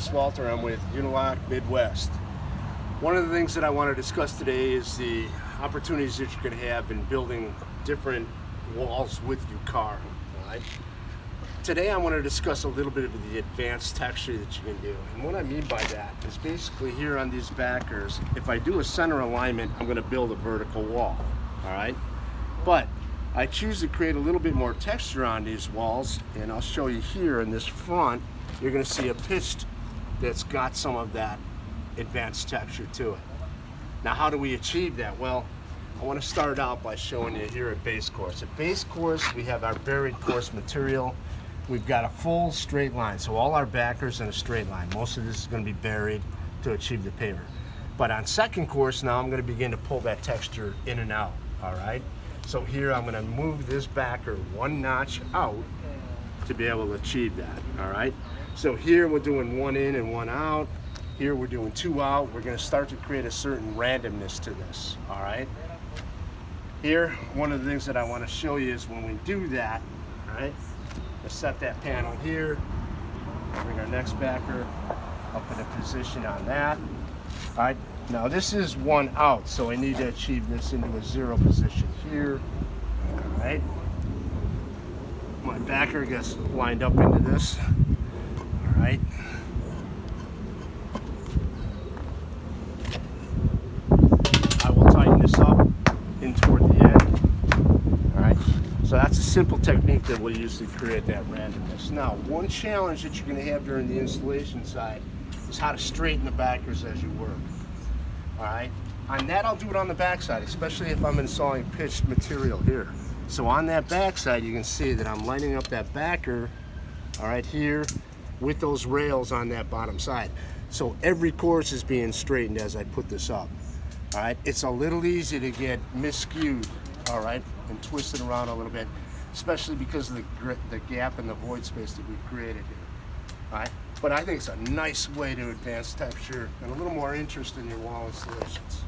is Walter. I'm with Unilock Midwest. One of the things that I want to discuss today is the opportunities that you can have in building different walls with U-Cara. Right? Today I want to discuss a little bit of the advanced texture that you can do. And what I mean by that is basically here on these backers, if I do a center alignment, I'm going to build a vertical wall. All right? But I choose to create a little bit more texture on these walls, and I'll show you here in this front, you're going to see a pitched that's got some of that advanced texture to it. Now, how do we achieve that? Well, I want to start out by showing you here at base course. At base course, we have our buried course material. We've got a full straight line, so all our backers in a straight line. Most of this is going to be buried to achieve the paver. But on second course, now I'm going to begin to pull that texture in and out, all right? So here I'm going to move this backer one notch out to be able to achieve that, all right? So here we're doing one in and one out. Here we're doing two out. We're going to start to create a certain randomness to this, all right? Here, one of the things that I want to show you is when we do that, all right? Let's set that panel here. Bring our next backer up in a position on that, all right? Now this is one out, so I need to achieve this into a zero position here. All right. My backer gets lined up into this. All right. I will tighten this up in toward the end. All right. So that's a simple technique that we'll use to create that randomness. Now, one challenge that you're going to have during the installation side is how to straighten the backers as you work. All right, on that I'll do it on the back side, especially if I'm installing pitched material here. So on that back side, you can see that I'm lining up that backer, all right, here with those rails on that bottom side. So every course is being straightened as I put this up. All right, it's a little easy to get miscued, all right, and twisted around a little bit, especially because of the gap and the void space that we've created here. All right. But I think it's a nice way to advance texture and a little more interest in your wall installations.